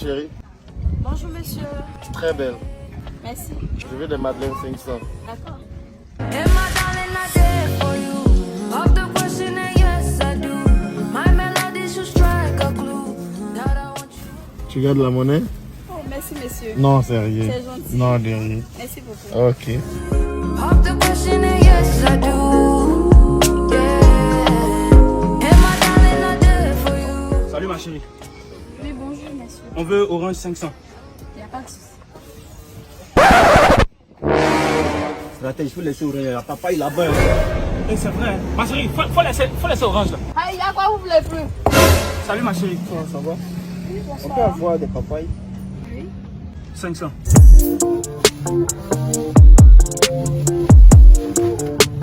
chérie. Bonjour monsieur. Très belle. Merci. Je veux des madeleines 500. D'accord. Tu gardes la monnaie? Oh, merci monsieur. Non, c'est rien. C'est gentil. Non, de rien. Merci beaucoup. Ok. Salut ma chérie. Oui, bonjour monsieur. On veut orange 500. Il n'y a pas de souci. Il faut laisser orange. La papa il a peur. Et c'est vrai. Ma chérie, faut laisser orange là. Ah, il y a quoi vous voulez plus? Salut ma chérie. Ça va? Oui, On bonsoir. peut avoir des papayes? Oui. 500.